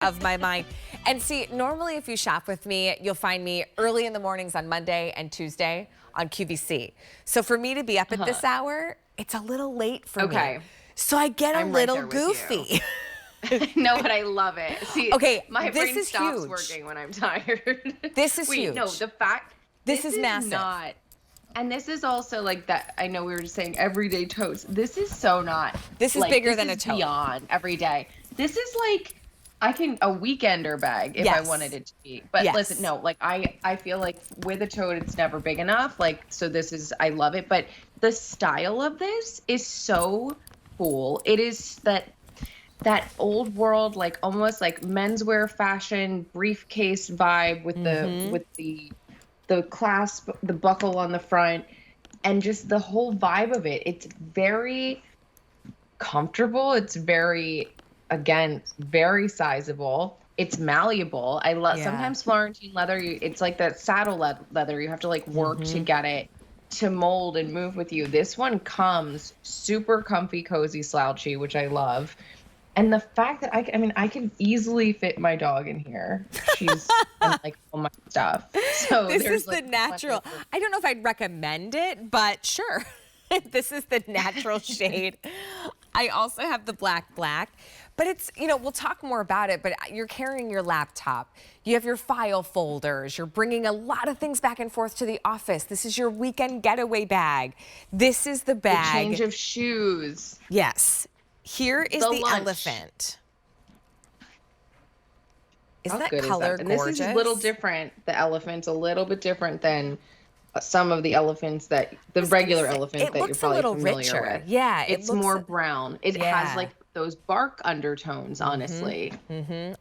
of my mind. And see, normally if you shop with me, you'll find me early in the mornings on Monday and Tuesday on QVC. So for me to be up at this hour, it's a little late for me. So I get a little goofy. No, but I love it. See, okay, my this brain is stops huge. working when I'm tired. This is Wait, huge. no, the fact this is massive. Not, and this is also like that. I know we were just saying everyday totes. This is so not. This is like, bigger this than is a tote. Beyond every day. This is like a weekender bag if I wanted it to be. But listen, no, like I feel like with a tote, it's never big enough. Like, so this is, I love it. But the style of this is so cool. It is that old world, like almost like menswear fashion briefcase vibe with the clasp, the buckle on the front, and just the whole vibe of it. It's very comfortable. It's very, again, very sizable. It's malleable. I love sometimes Florentine leather. It's like that saddle leather. You have to like work to get it to mold and move with you. This one comes super comfy, cozy, slouchy, which I love. And the fact that I can easily fit my dog in here. She's in like all my stuff. So this is the natural. I don't know if I'd recommend it, but sure. This is the natural shade. I also have the black, but it's, you know, we'll talk more about it, but you're carrying your laptop. You have your file folders. You're bringing a lot of things back and forth to the office. This is your weekend getaway bag. This is the bag. The change of shoes. Yes. Here is the lunch. Elephant. Isn't How that color and gorgeous? This is a little different. The elephant's a little bit different than some of the elephants that the regular elephant that you're probably familiar with. Yeah, it's more brown. It has like those bark undertones, honestly.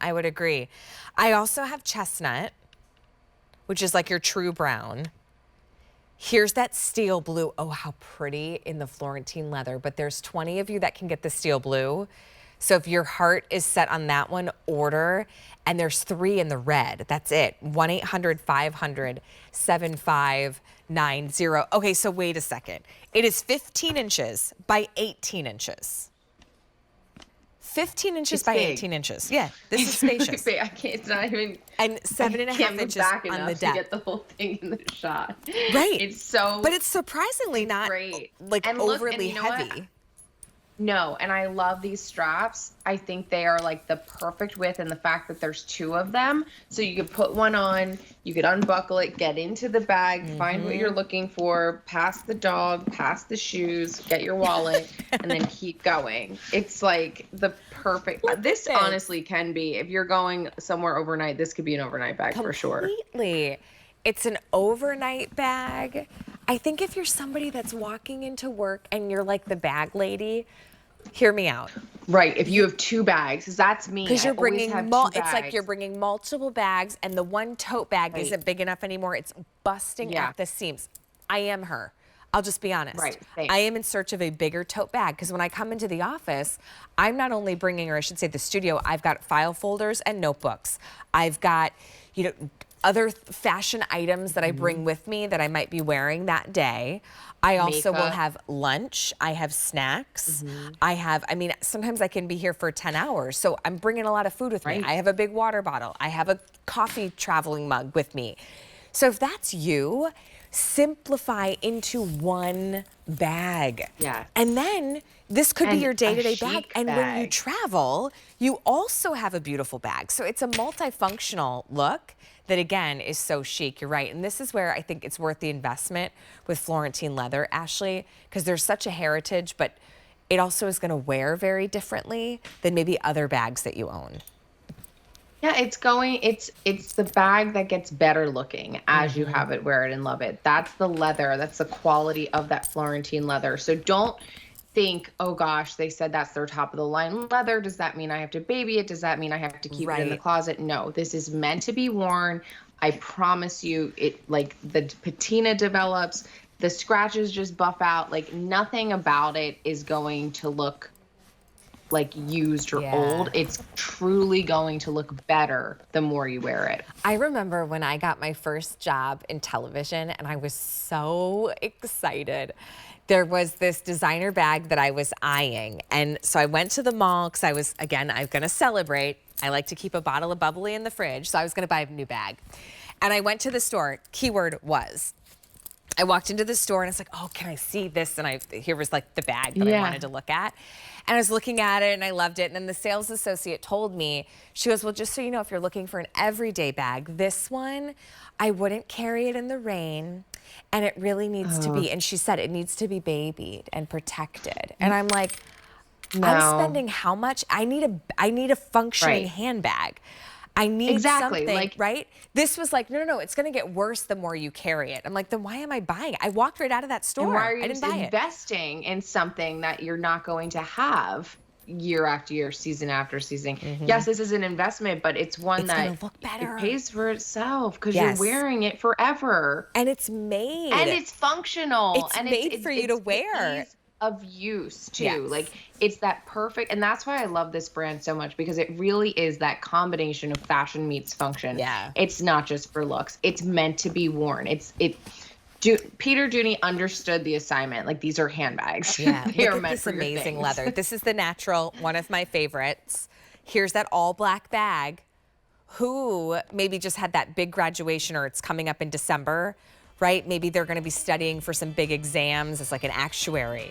I would agree. I also have chestnut, which is like your true brown. Here's that steel blue. Oh, how pretty in the Florentine leather. But there's 20 of you that can get the steel blue. So if your heart is set on that one, order. And there's 3 in the red. That's it. 1-800-500-7590. Okay, so wait a second. It is 15 inches by 18 inches. 15 inches by 18 inches. Yeah, this is spacious. I can't, it's not even. And 7.5 inches on the depth. To get the whole thing in the shot. Right. It's so. But it's surprisingly not great. Like and overly look, and heavy. No, and I love these straps. I think they are like the perfect width, and the fact that there's 2 of them. So you could put one on, you could unbuckle it, get into the bag, find what you're looking for, pass the dog, pass the shoes, get your wallet, and then keep going. It's like the perfect, this honestly can be, if you're going somewhere overnight, this could be an overnight bag for sure. Completely. It's an overnight bag. I think if you're somebody that's walking into work and you're like the bag lady, hear me out. Right, if you have 2 bags, because that's me. Because you're bringing, it's like you're bringing multiple bags, and the one tote bag isn't big enough anymore. It's busting at the seams. I am her. I'll just be honest. Right, same. I am in search of a bigger tote bag, because when I come into the office, I'm not only bringing, or I should say the studio, I've got file folders and notebooks. I've got, you know, other fashion items that I bring with me that I might be wearing that day. I also will have lunch. I have snacks. I mean, sometimes I can be here for 10 hours. So I'm bringing a lot of food with me. I have a big water bottle. I have a coffee traveling mug with me. So if that's you, simplify into one bag. Yeah. And then this could be your day-to-day bag. And when you travel, you also have a beautiful bag. So it's a multifunctional look that, again, is so chic. You're right. And this is where I think it's worth the investment with Florentine leather, Ashley, because there's such a heritage, but it also is going to wear very differently than maybe other bags that you own. Yeah, it's the bag that gets better looking as you have it, wear it, and love it. That's the leather. That's the quality of that Florentine leather. So don't think, oh gosh, they said that's their top of the line leather. Does that mean I have to baby it? Does that mean I have to keep it in the closet? No, this is meant to be worn. I promise you, it, like, the patina develops, the scratches just buff out. Like, nothing about it is going to look like used or old. It's truly going to look better the more you wear it. I remember when I got my first job in television, and I was so excited. There was this designer bag that I was eyeing. And so I went to the mall because I was, again, I'm going to celebrate. I like to keep a bottle of bubbly in the fridge, so I was gonna buy a new bag. And I went to the store, keyword was. I walked into the store and it's like, oh, can I see this? And here was like the bag that I wanted to look at. And I was looking at it and I loved it. And then the sales associate told me, she goes, well, just so you know, if you're looking for an everyday bag, this one, I wouldn't carry it in the rain. And it really needs to be, and she said it needs to be babied and protected. And I'm like, no. I'm spending how much? I need a functioning handbag. I need something, like, right? This was like, no, it's gonna get worse the more you carry it. I'm like, then why am I buying it? I walked right out of that store. And why are you I didn't buy it. investing in something that you're not going to have year after year, season after season? Yes, this is an investment, but it's one that look better. It pays for itself because you're wearing it forever. And it's made. And it's functional. It's made for you to wear. Of use too. Yes. Like it's that perfect, and that's why I love this brand so much, because it really is that combination of fashion meets function. Yeah. It's not just for looks. It's meant to be worn. Peter Dooney understood the assignment. Like, these are handbags. Yeah. They Look are at meant this for your amazing things. leather. This is the natural, one of my favorites. Here's that all black bag. Who maybe just had that big graduation, or it's coming up in December, right? Maybe they're going to be studying for some big exams as like an actuary,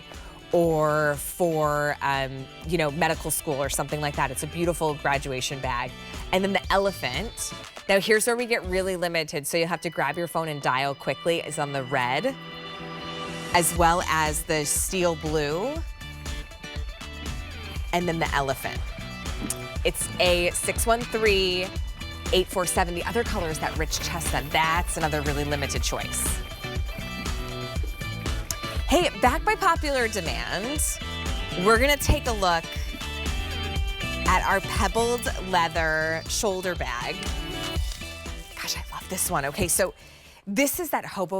or for medical school or something like that. It's a beautiful graduation bag. And then the elephant. Now here's where we get really limited, so you'll have to grab your phone and dial quickly, is on the red, as well as the steel blue, and then the elephant. It's a 613-847. The other color is that rich chestnut. That's another really limited choice. Hey, back by popular demand, we're gonna take a look at our pebbled leather shoulder bag. Gosh, I love this one. Okay, so this is that hobo